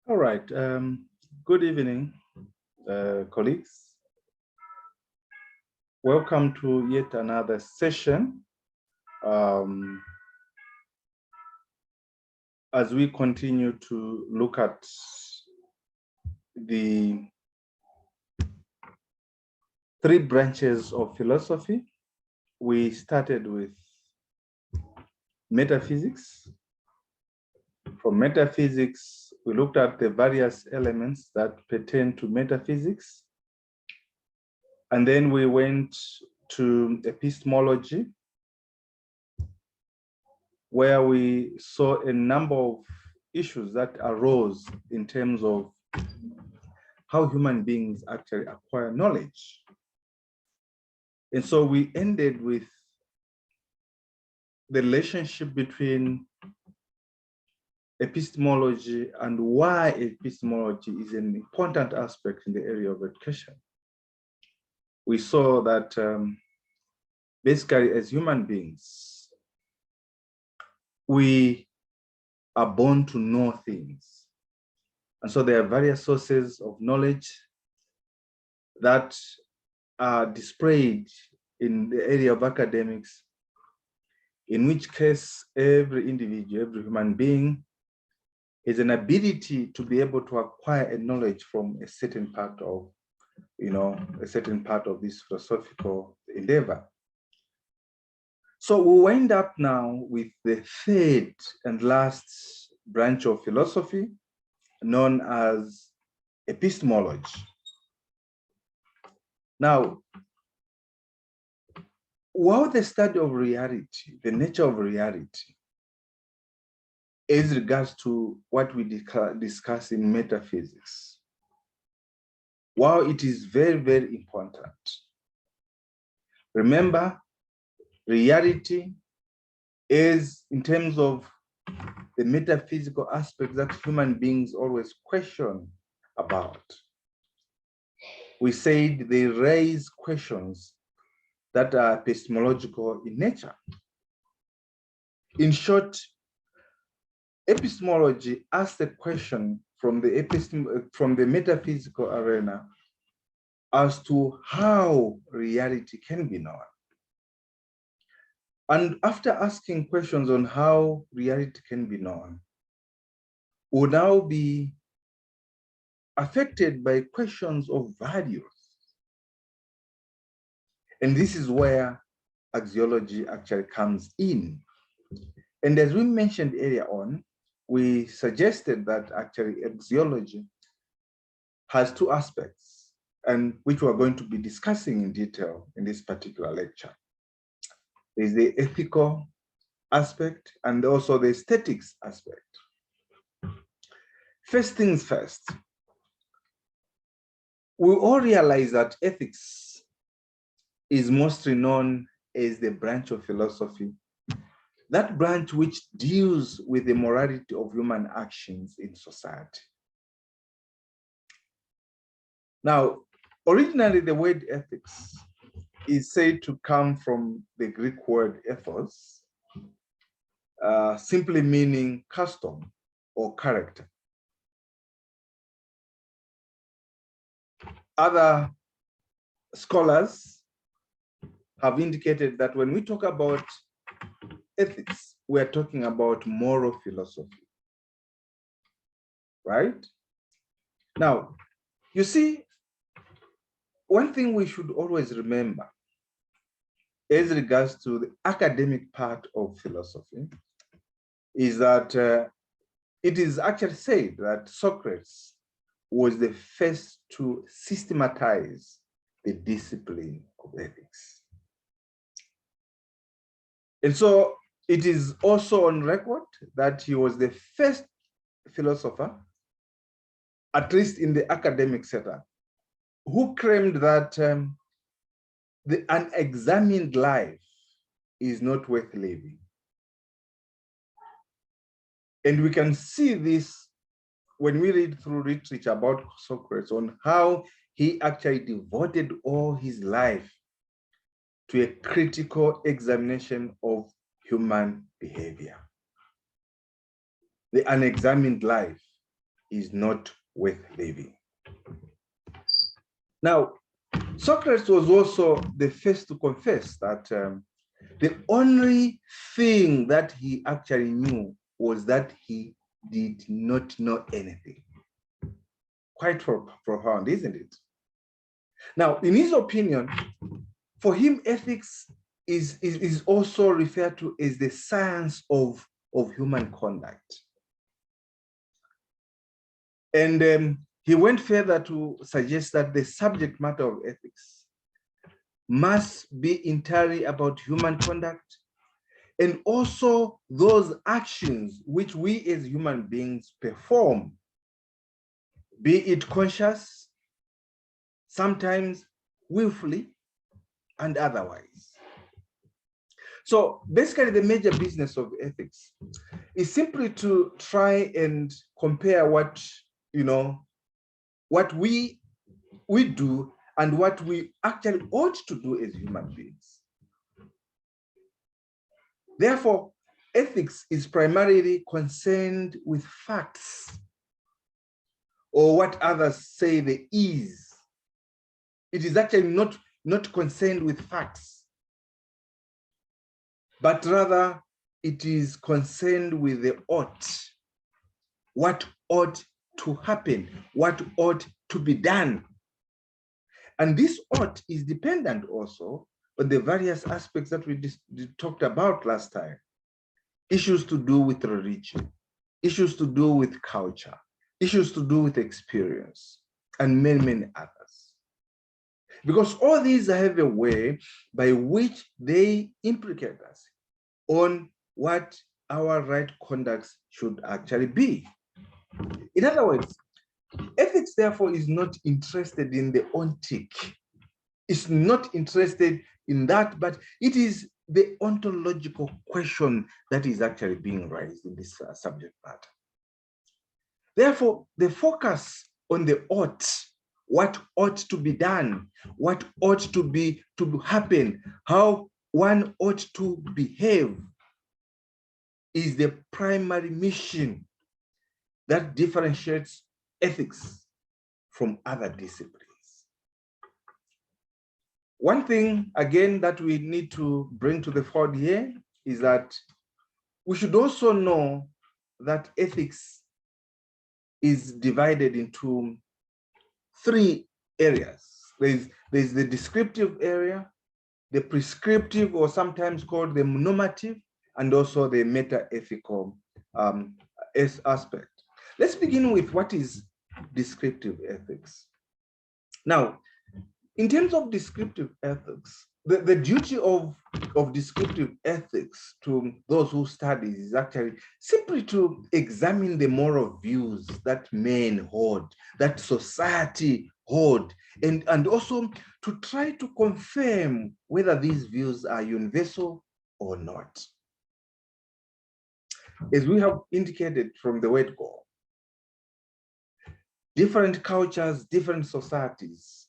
All right. Good evening, colleagues. Welcome to yet another session. As we continue to look at the three branches of philosophy, we started with metaphysics. From metaphysics, we looked at the various elements that pertain to metaphysics. And then we went to epistemology, where we saw a number of issues that arose in terms of how human beings actually acquire knowledge. And so we ended with the relationship between epistemology and why epistemology is an important aspect in the area of education. We saw that basically as human beings, we are born to know things. And so there are various sources of knowledge that are displayed in the area of academics, in which case every individual, every human being has an ability to be able to acquire a knowledge from a certain part of, a certain part of this philosophical endeavor. So we wind up now with the third and last branch of philosophy, known as epistemology. Now, while the study of reality, the nature of reality, as regards to what we discuss in metaphysics, while it is very, very important, remember, reality is in terms of the metaphysical aspect that human beings always question about. We said they raise questions that are epistemological in nature. In short, epistemology asks a question from the metaphysical arena as to how reality can be known. And after asking questions on how reality can be known, we'll now be affected by questions of values. And this is where axiology actually comes in. And as we mentioned earlier on, we suggested that actually axiology has two aspects, and which we're going to be discussing in detail in this particular lecture. There's the ethical aspect and also the aesthetics aspect. First things first, we all realize that ethics is mostly known as the branch of philosophy, that branch which deals with the morality of human actions in society. Now, originally the word ethics is said to come from the Greek word ethos, simply meaning custom or character. Other scholars have indicated that when we talk about ethics, we are talking about moral philosophy, right? Now, you see, one thing we should always remember as regards to the academic part of philosophy is that it is actually said that Socrates was the first to systematize the discipline of ethics. And so it is also on record that he was the first philosopher, at least in the academic setup, who claimed that the unexamined life is not worth living. And we can see this when we read through literature about Socrates on how he actually devoted all his life to a critical examination of human behavior. The unexamined life is not worth living. Now, Socrates was also the first to confess that the only thing that he actually knew was that he did not know anything. Quite profound, isn't it? Now, in his opinion, for him, ethics is also referred to as the science of human conduct. And he went further to suggest that the subject matter of ethics must be entirely about human conduct, and also those actions which we as human beings perform, be it conscious, sometimes willfully, and otherwise. So basically, the major business of ethics is simply to try and compare what we do and what we actually ought to do as human beings. Therefore, ethics is primarily concerned with facts, or what others say the is. It is actually not concerned with facts, but rather it is concerned with the ought, what ought to happen, what ought to be done. And this ought is dependent also on the various aspects that we talked about last time. Issues to do with religion, issues to do with culture, issues to do with experience, and many, many others. Because all these have a way by which they implicate us on what our right conduct should actually be. In other words, ethics, therefore, is not interested in the ontic. It's not interested in that, but it is the ontological question that is actually being raised in this subject matter. Therefore, the focus on the ought, what ought to be done, what ought to happen, how one ought to behave, is the primary mission that differentiates ethics from other disciplines. One thing, again, that we need to bring to the fore here is that we should also know that ethics is divided into three areas. There's the descriptive area, the prescriptive, or sometimes called the normative, and also the meta-ethical aspect. Let's begin with what is descriptive ethics. Now, in terms of descriptive ethics, the duty of descriptive ethics to those who study is actually simply to examine the moral views that men hold, that society hold, and also to try to confirm whether these views are universal or not. As we have indicated from the word go, different cultures, different societies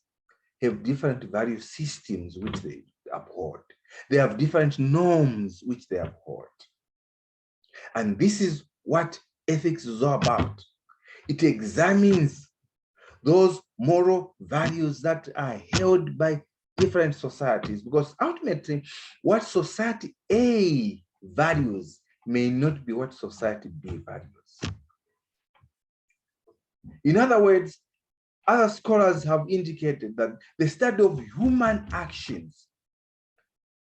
have different value systems which they uphold. They have different norms which they uphold. And this is what ethics is all about. It examines those moral values that are held by different societies, because ultimately what society A values may not be what society B values. In other words, other scholars have indicated that the study of human actions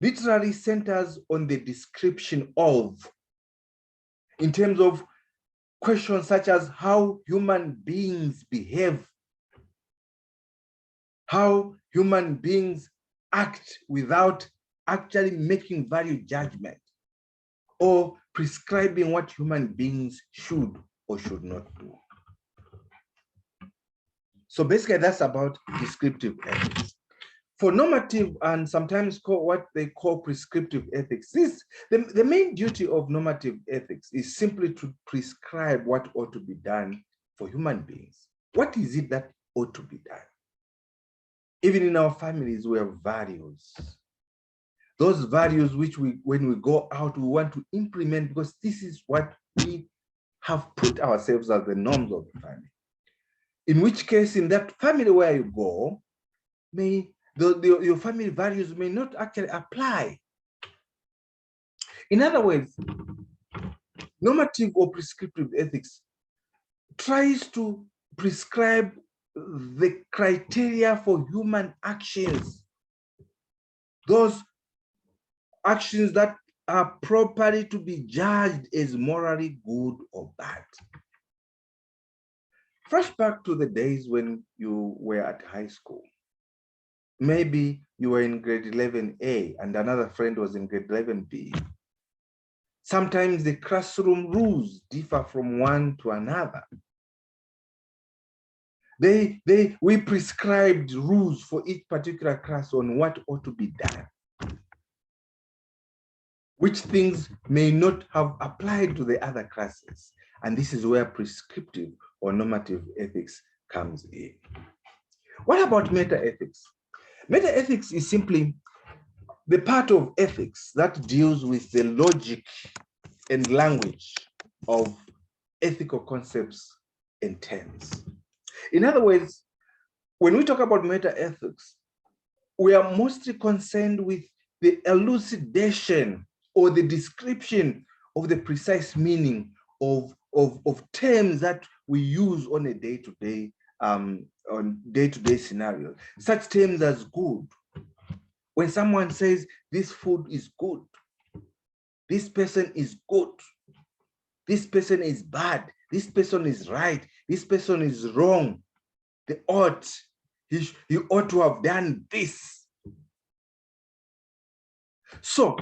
literally centers on the description of, in terms of questions such as how human beings behave, how human beings act without actually making value judgment or prescribing what human beings should or should not do. So basically, that's about descriptive ethics. For normative and sometimes what they call prescriptive ethics, the main duty of normative ethics is simply to prescribe what ought to be done for human beings. What is it that ought to be done? Even in our families, we have values. Those values which when we go out, we want to implement, because this is what we have put ourselves as the norms of the family. In which case, in that family where you go, your family values may not actually apply. In other words, normative or prescriptive ethics tries to prescribe the criteria for human actions, those actions that are properly to be judged as morally good or bad. Flash back to the days when you were at high school. Maybe you were in grade 11A and another friend was in grade 11B. Sometimes the classroom rules differ from one to another. We prescribed rules for each particular class on what ought to be done, which things may not have applied to the other classes. And this is where prescriptive or normative ethics comes in. What about meta-ethics? Meta-ethics is simply the part of ethics that deals with the logic and language of ethical concepts and terms. In other words, when we talk about meta-ethics, we are mostly concerned with the elucidation or the description of the precise meaning of terms that we use on a day-to-day scenario, such terms as good. When someone says this food is good, this person is good, this person is bad, this person is right, this person is wrong, he ought to have done this. So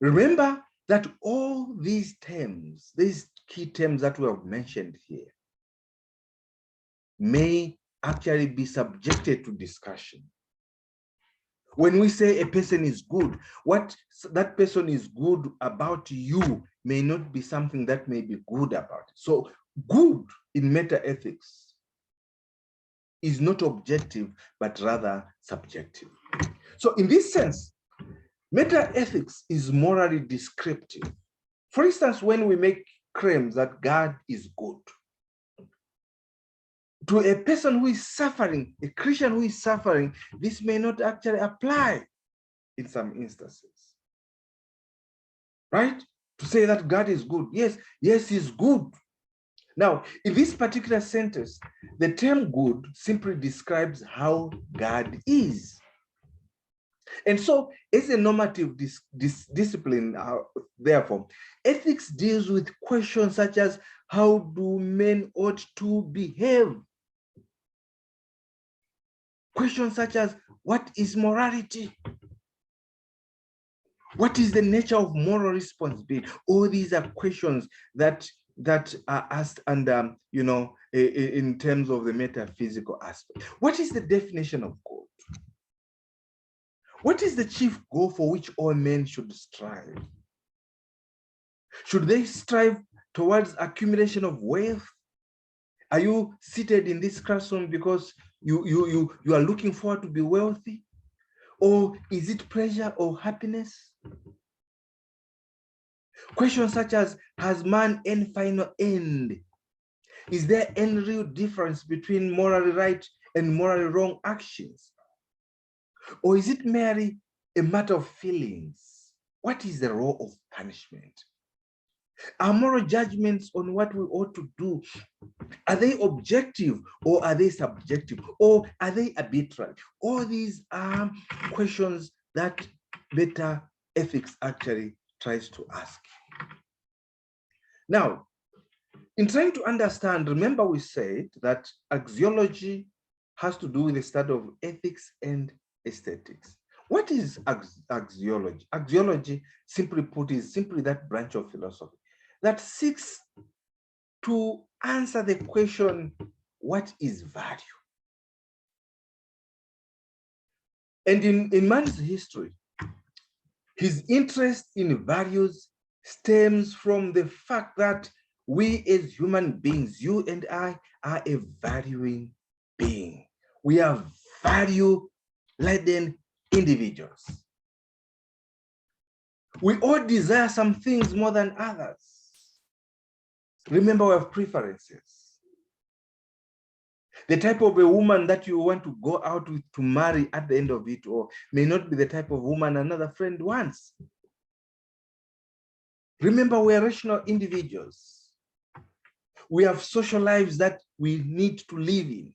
remember that all these terms, these key terms that we have mentioned here, may actually be subjected to discussion. When we say a person is good, what that person is good about you may not be something that may be good about it. So good in meta-ethics is not objective, but rather subjective. So in this sense, meta-ethics is morally descriptive. For instance, when we make claims that God is good, to a person who is suffering, a Christian who is suffering, this may not actually apply in some instances, right? To say that God is good, yes, he's good. Now, in this particular sentence, the term good simply describes how God is. And so, as a normative discipline, therefore, ethics deals with questions such as how do men ought to behave? Questions such as what is morality? What is the nature of moral responsibility? All these are questions that are asked under, in terms of the metaphysical aspect. What is the definition of God? What is the chief goal for which all men should strive? Should they strive towards accumulation of wealth? Are you seated in this classroom because you are looking forward to be wealthy? Or is it pleasure or happiness? Questions such as, has man any final end? Is there any real difference between morally right and morally wrong actions? Or is it merely a matter of feelings? What is the role of punishment? Are moral judgments on what we ought to do, are they objective or are they subjective or are they arbitrary? All these are questions that meta ethics actually tries to ask. Now, in trying to understand, remember we said that axiology has to do with the study of ethics and aesthetics. What is axiology? Axiology, simply put, is simply that branch of philosophy that seeks to answer the question, what is value? And in man's history, his interest in values stems from the fact that we as human beings, you and I, are a valuing being. We are value-laden individuals. We all desire some things more than others. Remember, we have preferences. The type of a woman that you want to go out with to marry at the end of it, or may not be the type of woman another friend wants. Remember, we are rational individuals. We have social lives that we need to live in,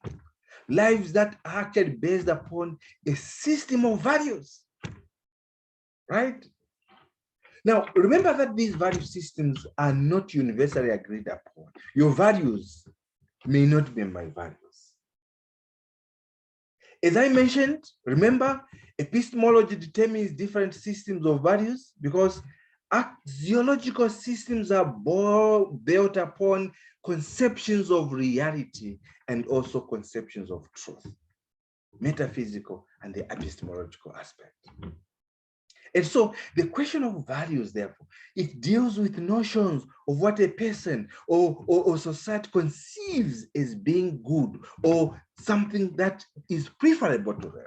lives that are actually based upon a system of values, right? Now, remember that these value systems are not universally agreed upon. Your values may not be my values. As I mentioned, remember, epistemology determines different systems of values because axiological systems are built upon conceptions of reality and also conceptions of truth, metaphysical and the epistemological aspect. And so the question of values, therefore, it deals with notions of what a person or society conceives as being good or something that is preferable to them.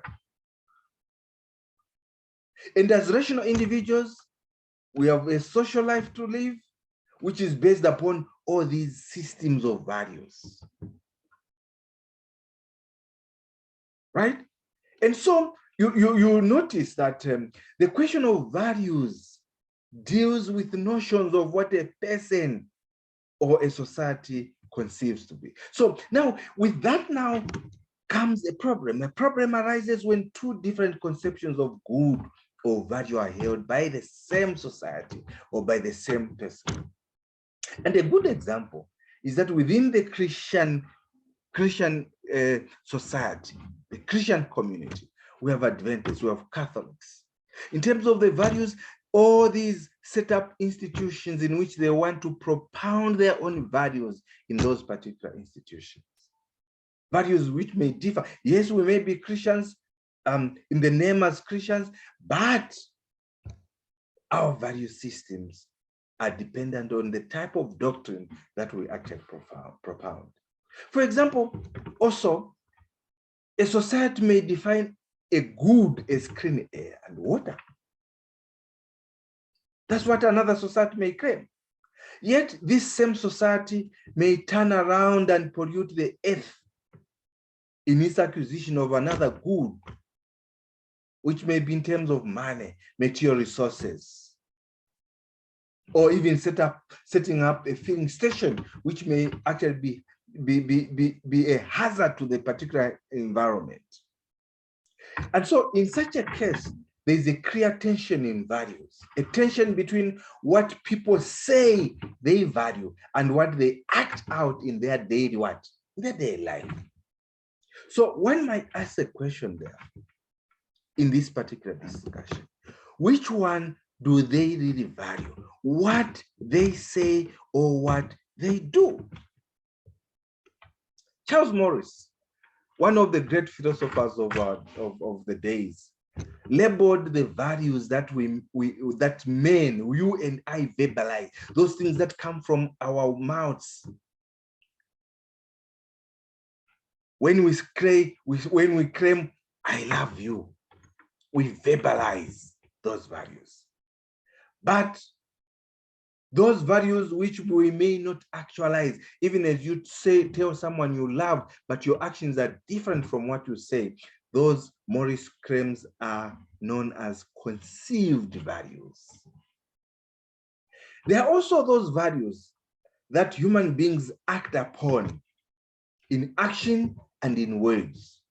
And as rational individuals, we have a social life to live, which is based upon all these systems of values. Right? And so you'll notice that the question of values deals with notions of what a person or a society conceives to be. So now, with that now comes a problem. A problem arises when two different conceptions of good or value are held by the same society or by the same person. And a good example is that within the Christian society, the Christian community, we have Adventists, we have Catholics. In terms of the values, all these set up institutions in which they want to propound their own values in those particular institutions. Values which may differ. Yes, we may be Christians in the name as Christians, but our value systems are dependent on the type of doctrine that we actually propound. For example, also, a society may define a good as clean air and water. That's what another society may claim. Yet this same society may turn around and pollute the earth in its acquisition of another good, which may be in terms of money, material resources, or even setting up a filling station, which may actually be a hazard to the particular environment. And so in such a case, there's a clear tension in values, a tension between what people say they value and what they act out in their daily life. So one might ask a question there in this particular discussion. Which one do they really value? What they say or what they do? Charles Morris, one of the great philosophers of the days, labeled the values that that men, you and I, verbalize, those things that come from our mouths. When we claim, I love you, we verbalize those values. But those values which we may not actualize, even as you tell someone you love, but your actions are different from what you say, those Morris claims are known as conceived values. There are also those values that human beings act upon in action and in words.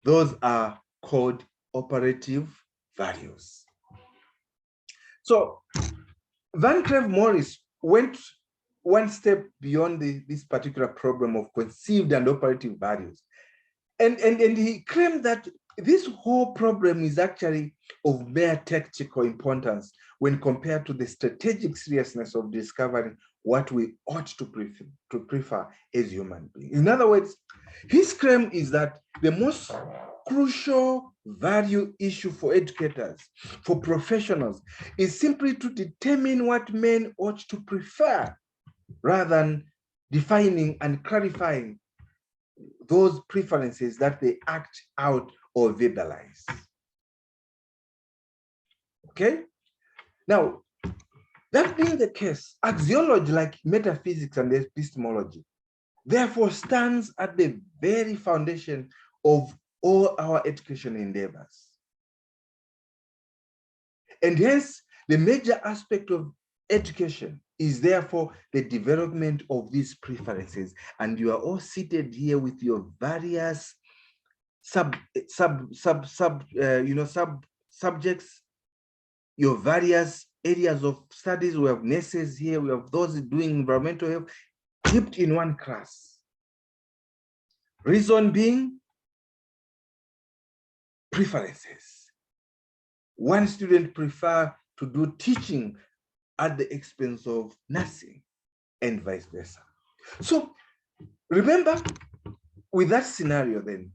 Those are called operative values. So Van Cleve Morris went one step beyond this particular problem of conceived and operative values. And he claimed that this whole problem is actually of mere tactical importance when compared to the strategic seriousness of discovering what we ought to prefer as human beings. In other words, his claim is that the most crucial value issue for educators, for professionals, is simply to determine what men ought to prefer rather than defining and clarifying those preferences that they act out or verbalize. Okay? Now, That being the case, axiology, like metaphysics and epistemology, therefore stands at the very foundation of all our education endeavors. And hence, the major aspect of education is therefore the development of these preferences. And you are all seated here with your various subjects, your various areas of studies. We have nurses here, we have those doing environmental health, kept in one class. Reason being preferences. One student prefer to do teaching at the expense of nursing and vice versa. So remember, with that scenario then,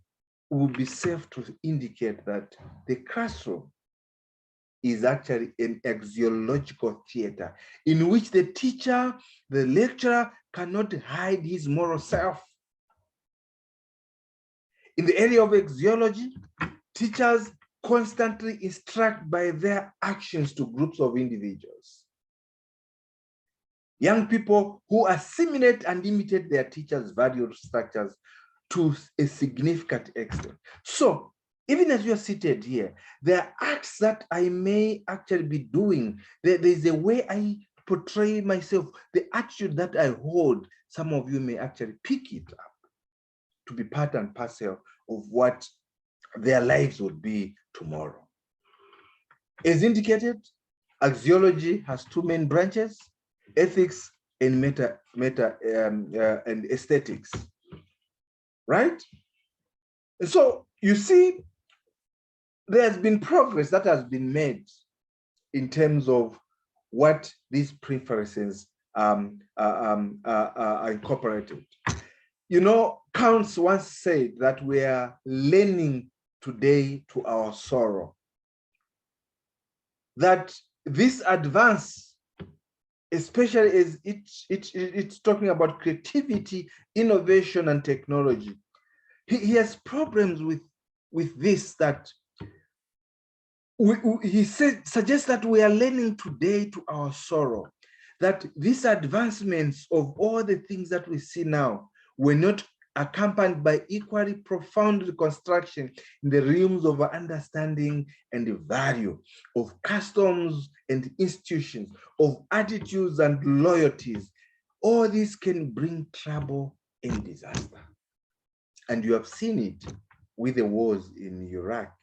it would be safe to indicate that the classroom is actually an axiological theater in which the teacher, the lecturer cannot hide his moral self. In the area of axiology, teachers constantly instruct by their actions to groups of individuals. Young people who assimilate and imitate their teachers' value structures to a significant extent. So, even as you are seated here, there are acts that I may actually be doing. There's a way I portray myself, the attitude that I hold. Some of you may actually pick it up to be part and parcel of what their lives would be tomorrow. As indicated, axiology has two main branches: ethics and and aesthetics, right? And so you see, there's been progress that has been made in terms of what these preferences are incorporated. You know, Kant once said that we are learning today to our sorrow. That this advance, especially as it's talking about creativity, innovation, and technology, he has problems with this, that he suggests that we are learning today to our sorrow, that these advancements of all the things that we see now were not accompanied by equally profound reconstruction in the realms of our understanding and the value of customs and institutions, of attitudes and loyalties. All this can bring trouble and disaster. And you have seen it with the wars in Iraq,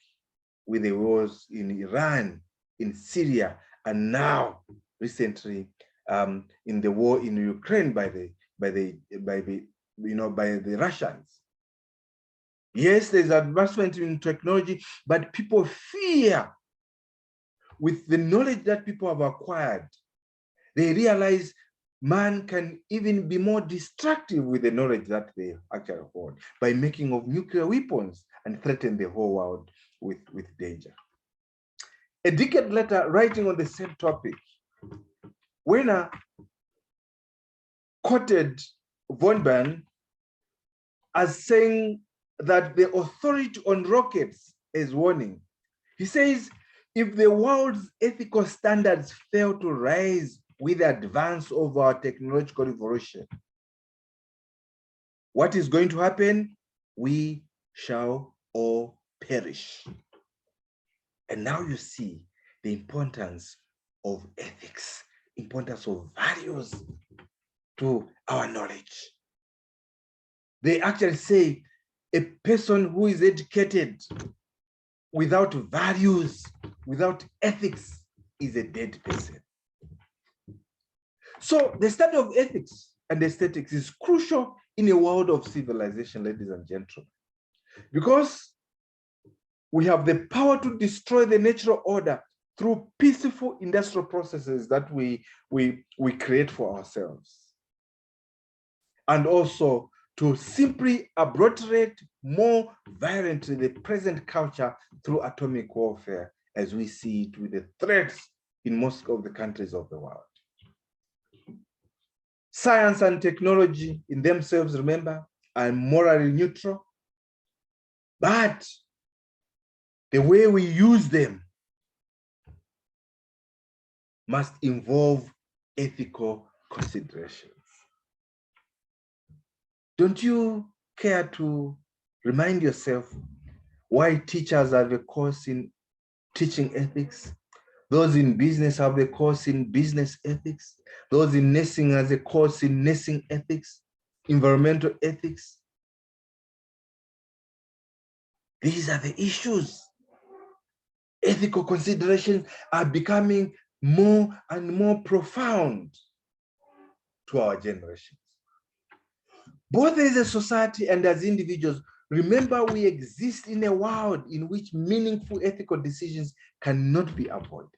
with the wars in Iran, in Syria, and now recently in the war in Ukraine by the Russians. Yes, there's advancement in technology, but people fear, with the knowledge that people have acquired, they realize man can even be more destructive with the knowledge that they actually hold, by making of nuclear weapons and threaten the whole world with danger. A decade later, writing on the same topic, Werner quoted von Bahn as saying that the authority on rockets is warning. He says, if the world's ethical standards fail to rise with the advance of our technological revolution, what is going to happen? We shall all perish. And now you see the importance of ethics, importance of values to our knowledge. They actually say a person who is educated without values, without ethics, is a dead person. So the study of ethics and aesthetics is crucial in a world of civilization, ladies and gentlemen, because we have the power to destroy the natural order through peaceful industrial processes that we create for ourselves. And also to simply obliterate more violently the present culture through atomic warfare, as we see it with the threats in most of the countries of the world. Science and technology in themselves, remember, are morally neutral, but the way we use them must involve ethical considerations. Don't you care to remind yourself why teachers have a course in teaching ethics? Those in business have a course in business ethics. Those in nursing has a course in nursing ethics, environmental ethics. These are the issues. Ethical considerations are becoming more and more profound to our generations. Both as a society and as individuals, remember we exist in a world in which meaningful ethical decisions cannot be avoided.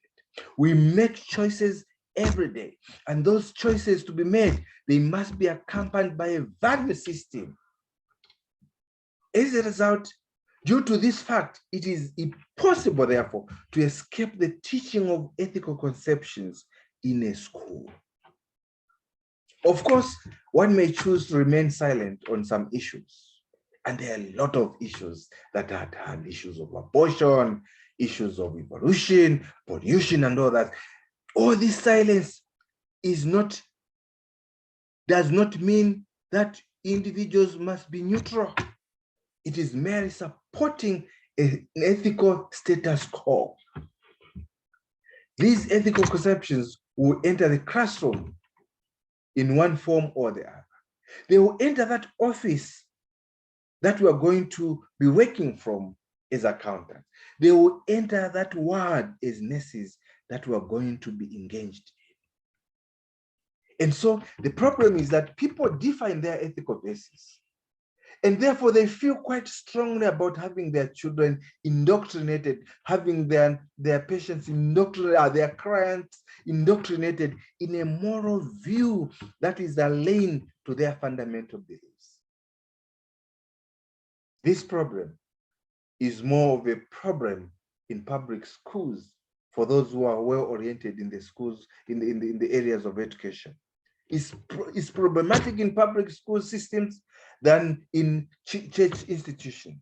We make choices every day, and those choices to be made, they must be accompanied by a value system. As a result, due to this fact, it is impossible, therefore, to escape the teaching of ethical conceptions in a school. Of course, one may choose to remain silent on some issues. And there are a lot of issues that are had issues of abortion, issues of evolution, pollution, and all that. All this silence does not mean that individuals must be neutral. It is merely supporting an ethical status quo. These ethical conceptions will enter the classroom in one form or the other. They will enter that office that we are going to be working from as accountants. They will enter that ward as nurses that we are going to be engaged in. And so the problem is that people define their ethical basis. And therefore, they feel quite strongly about having their children indoctrinated, having their patients indoctrinated, their clients indoctrinated in a moral view that is aligned to their fundamental beliefs. This problem is more of a problem in public schools for those who are well oriented in the schools, in the areas of education. It's problematic in public school systems than in church institutions.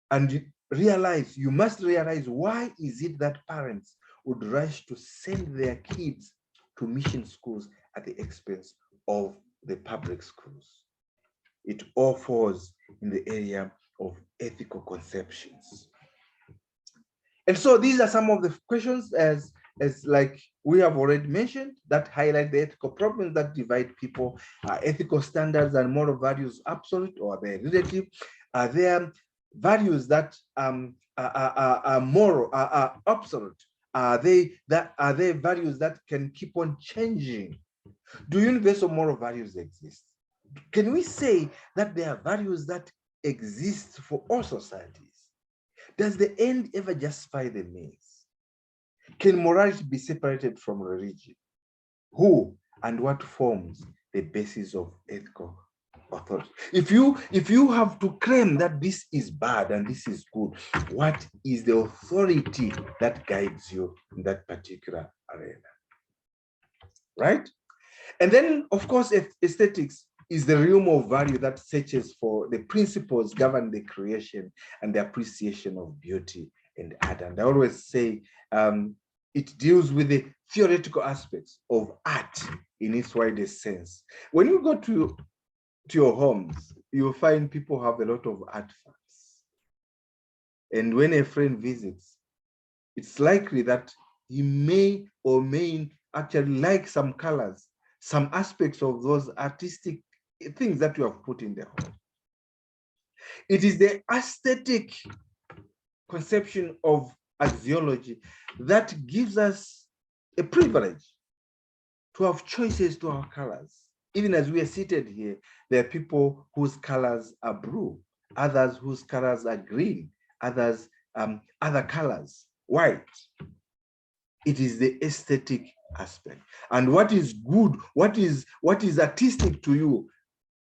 And you must realize, why is it that parents would rush to send their kids to mission schools at the expense of the public schools? It all falls in the area of ethical conceptions. And so these are some of the questions, as like we have already mentioned, that highlight the ethical problems that divide people. Are ethical standards and moral values absolute, or are they relative? Are there values that are moral, are absolute? Are they values that can keep on changing? Do universal moral values exist? Can we say that there are values that exist for all societies? Does the end ever justify the means? Can morality be separated from religion? Who and what forms the basis of ethical authority? If you have to claim that this is bad and this is good, what is the authority that guides you in that particular arena? Right? And then, of course, aesthetics is the realm of value that searches for the principles governing the creation and the appreciation of beauty and art. And I always say it deals with the theoretical aspects of art in its widest sense. When you go to your homes, you'll find people have a lot of artifacts. And when a friend visits, it's likely that he may or may actually like some colors, some aspects of those artistic things that you have put in the home. It is the aesthetic conception of axiology that gives us a privilege to have choices to our colors. Even as we are seated here, there are people whose colors are blue, others whose colors are green, others other colors, white. It is the aesthetic aspect. And what is good, what is artistic to you,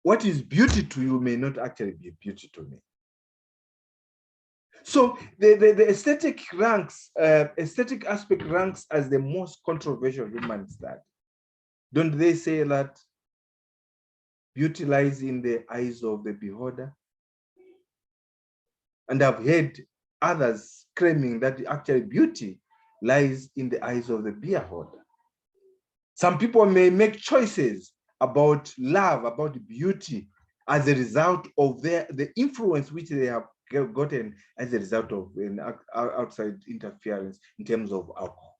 what is beauty to you may not actually be beauty to me. So the aesthetic aspect ranks as the most controversial human study. Don't they say that beauty lies in the eyes of the beholder? And I've heard others claiming that actually beauty lies in the eyes of the beholder. Some people may make choices about love, about beauty, as a result of the influence which they have gotten as a result of an outside interference in terms of alcohol.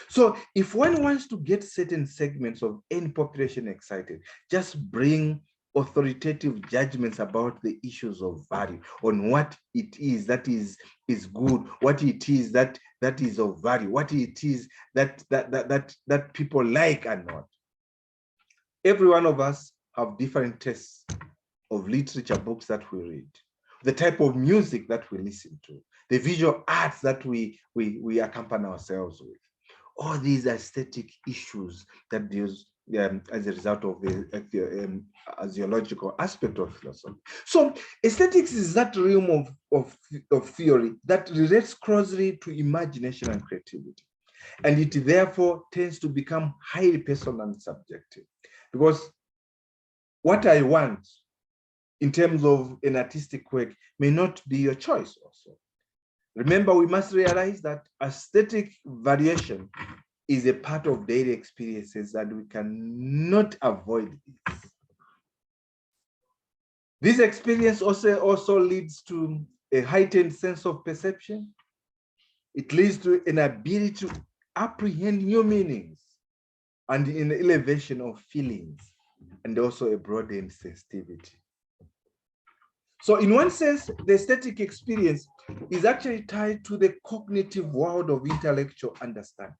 So if one wants to get certain segments of any population excited, just bring authoritative judgments about the issues of value, on what it is that is good, what it is that is of value, what it is that people like and not. Every one of us have different tastes of literature books that we read, the type of music that we listen to, the visual arts that we accompany ourselves with. All these aesthetic issues that deals as a result of the axiological aspect of philosophy. So aesthetics is that realm of theory that relates closely to imagination and creativity. And it therefore tends to become highly personal and subjective. Because what I want in terms of an artistic work may not be your choice also. Remember, we must realize that aesthetic variation is a part of daily experiences and we cannot avoid this. This experience also leads to a heightened sense of perception. It leads to an ability to apprehend new meanings and an elevation of feelings, and also a broadened sensitivity. So in one sense, the aesthetic experience is actually tied to the cognitive world of intellectual understanding.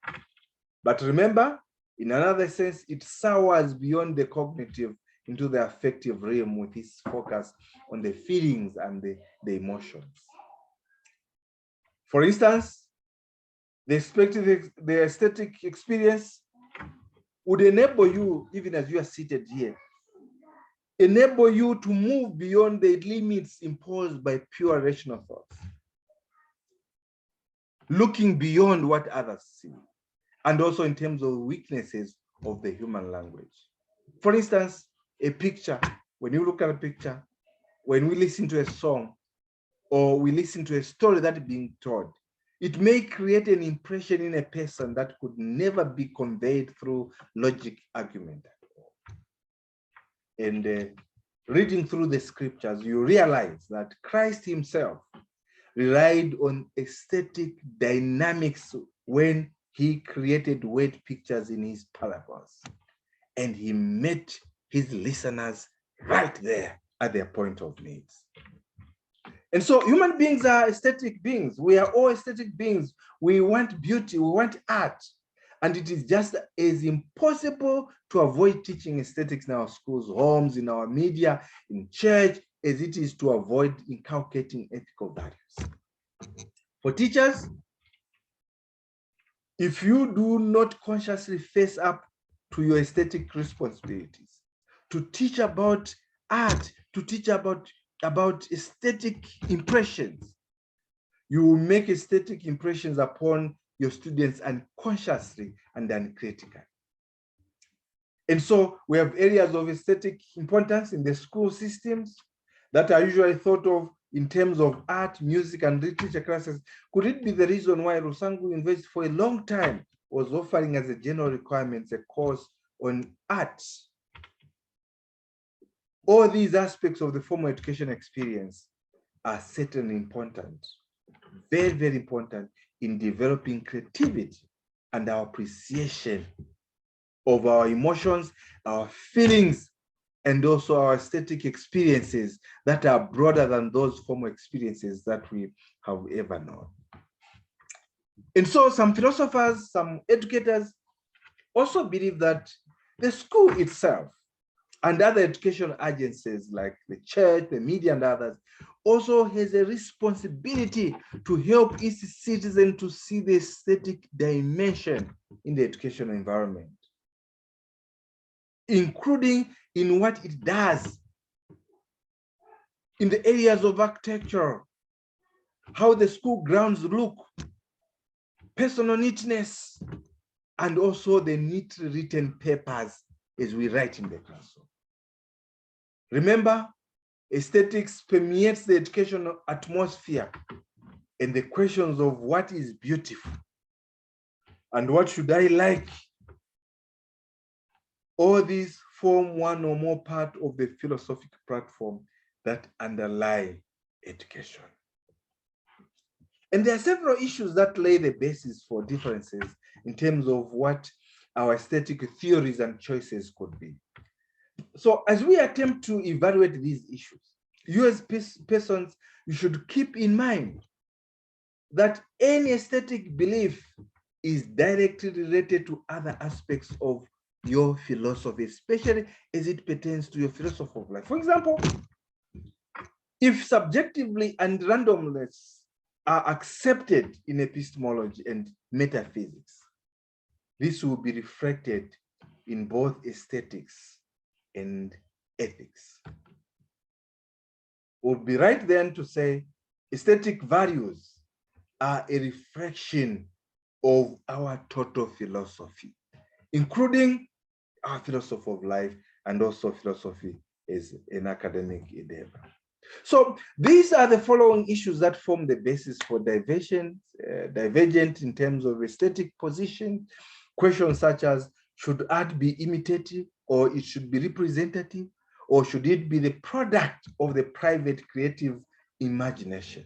But remember, in another sense, it soars beyond the cognitive into the affective realm with its focus on the feelings and the emotions. For instance, the aesthetic experience would enable you, even as you are seated here, enable you to move beyond the limits imposed by pure rational thoughts, looking beyond what others see, and also in terms of weaknesses of the human language. For instance, a picture, when you look at a picture, when we listen to a song, or we listen to a story that is being told, it may create an impression in a person that could never be conveyed through logic argument at all. And reading through the scriptures, you realize that Christ himself relied on aesthetic dynamics when he created word pictures in his parables. And he met his listeners right there at their point of needs. And so human beings are aesthetic beings. We are all aesthetic beings. We want beauty, we want art. And it is just as impossible to avoid teaching aesthetics in our schools, homes, in our media, in church, as it is to avoid inculcating ethical values. For teachers, if you do not consciously face up to your aesthetic responsibilities, to teach about art, to teach about aesthetic impressions, you will make aesthetic impressions upon your students unconsciously and uncritically. And so we have areas of aesthetic importance in the school systems that are usually thought of in terms of art, music, and literature classes. Could it be the reason why Rusangu University for a long time was offering as a general requirement a course on art? All these aspects of the formal education experience are certainly important, very, very important in developing creativity and our appreciation of our emotions, our feelings, and also our aesthetic experiences that are broader than those formal experiences that we have ever known. And so some philosophers, some educators also believe that the school itself and other educational agencies like the church, the media, and others also has a responsibility to help its citizens to see the aesthetic dimension in the educational environment, including in what it does in the areas of architecture, how the school grounds look, personal neatness, and also the neatly written papers as we write in the classroom. Remember, aesthetics permeates the educational atmosphere and the questions of what is beautiful and what should I like All these form one or more part of the philosophic platform that underlie education. And there are several issues that lay the basis for differences in terms of what our aesthetic theories and choices could be. So as we attempt to evaluate these issues, you as persons, you should keep in mind that any aesthetic belief is directly related to other aspects of your philosophy, especially as it pertains to your philosophy of life. For example, if subjectively and randomness are accepted in epistemology and metaphysics, this will be reflected in both aesthetics and ethics. We'll be right then to say aesthetic values are a reflection of our total philosophy, including our philosophy of life and also philosophy as an academic endeavor. So these are the following issues that form the basis for divergent in terms of aesthetic position. Questions such as, should art be imitative, or it should be representative, or should it be the product of the private creative imagination?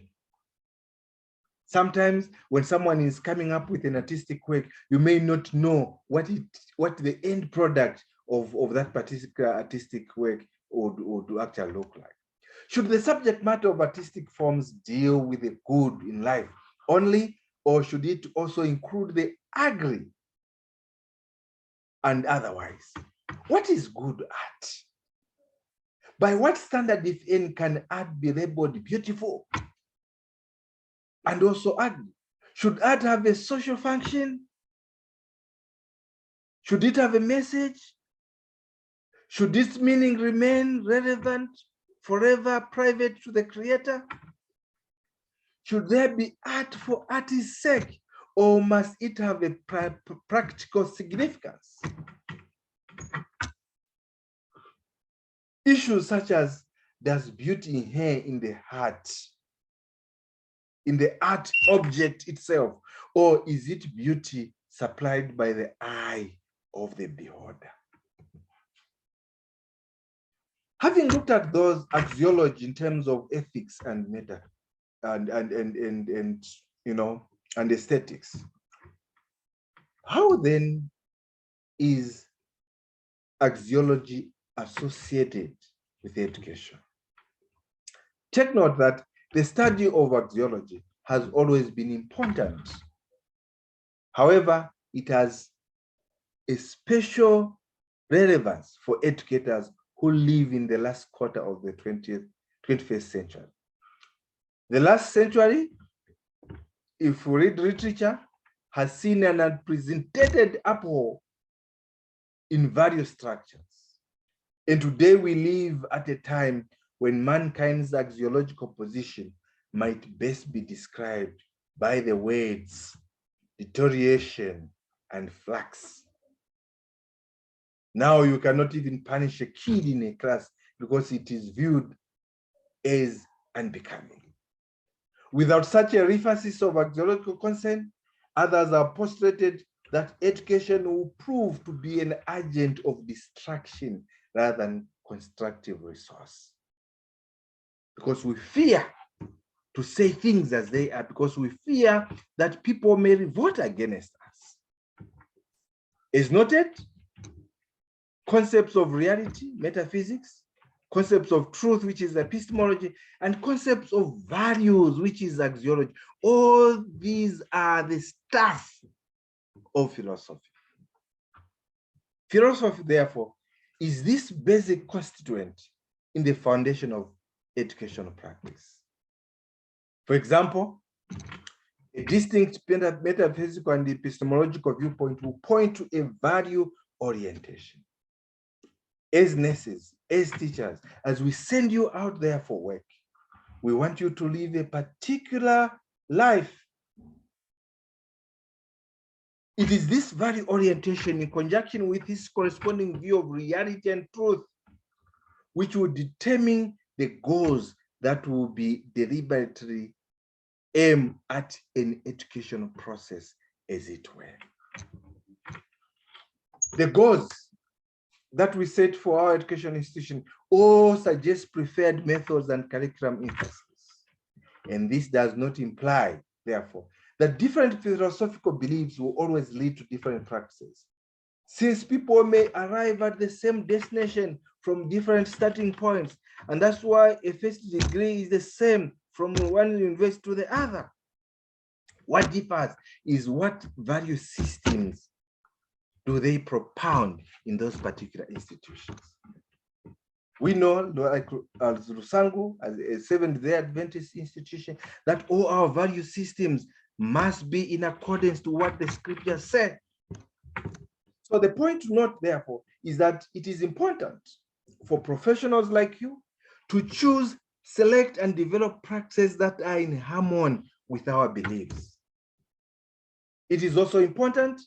Sometimes when someone is coming up with an artistic work, you may not know what the end product of that particular artistic work would actually look like. Should the subject matter of artistic forms deal with the good in life only, or should it also include the ugly and otherwise? What is good art? By what standard, if any, can art be labeled beautiful and also ugly? Should art have a social function? Should it have a message? Should its meaning remain relevant, forever private to the creator? Should there be art for art's sake, or must it have a practical significance? Issues such as, does beauty inhere in the heart, in the art object itself, or is it beauty supplied by the eye of the beholder? Having looked at those axiology in terms of ethics and meta and aesthetics, how then is axiology associated with education? Take note that the study of axiology has always been important. However, it has a special relevance for educators who live in the last quarter of the 21st century. The last century, if we read literature, has seen an unprecedented upheaval in various structures. And today we live at a time when mankind's axiological position might best be described by the words deterioration and flux. Now you cannot even punish a kid in a class because it is viewed as unbecoming. Without such a emphasis of axiological concern, others are postulated that education will prove to be an agent of distraction rather than constructive resource. Because we fear to say things as they are, because we fear that people may revolt against us. As noted, concepts of reality, metaphysics, concepts of truth, which is epistemology, and concepts of values, which is axiology. All these are the stuff of philosophy. Philosophy, therefore, is this basic constituent in the foundation of educational practice. For example, a distinct metaphysical and epistemological viewpoint will point to a value orientation. As nurses, as teachers, as we send you out there for work, we want you to live a particular life. It is this value orientation in conjunction with this corresponding view of reality and truth which will determine the goals that will be deliberately aimed at an educational process, as it were. The goals that we set for our education institution all suggest preferred methods and curriculum emphasis. And this does not imply, therefore, that different philosophical beliefs will always lead to different practices. Since people may arrive at the same destination from different starting points, and that's why a first degree is the same from one university to the other. What differs is what value systems do they propound in those particular institutions. We know, like as Rusangu, as a Seventh-day Adventist institution, that all our value systems must be in accordance to what the scriptures say. So the point to note, therefore, is that it is important for professionals like you to choose, select, and develop practices that are in harmony with our beliefs. It is also important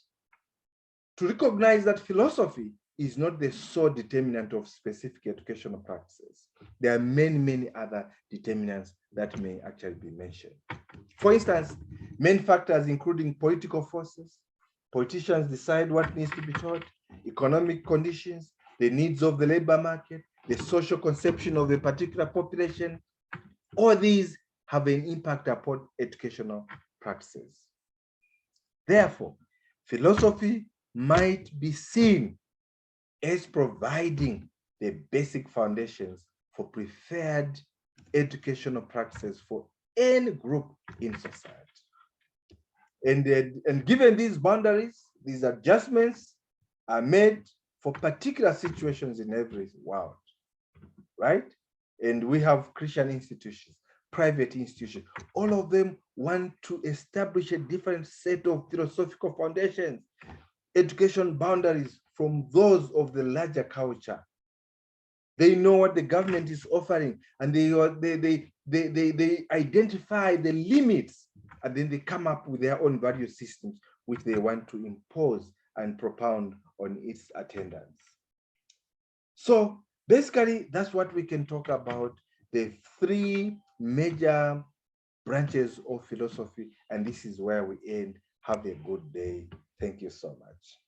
to recognize that philosophy is not the sole determinant of specific educational practices. There are many, many other determinants that may actually be mentioned. For instance, main factors including political forces. Politicians decide what needs to be taught, economic conditions, the needs of the labor market, the social conception of a particular population. All these have an impact upon educational practices. Therefore, philosophy might be seen as providing the basic foundations for preferred educational practices for any group in society. And given these boundaries, these adjustments are made for particular situations in every world, right? And we have Christian institutions, private institutions, all of them want to establish a different set of philosophical foundations, education boundaries from those of the larger culture. They know what the government is offering, and they identify the limits, and then they come up with their own value systems, which they want to impose and propound on its attendants. So basically, that's what we can talk about, the three major branches of philosophy, and this is where we end. Have a good day. Thank you so much.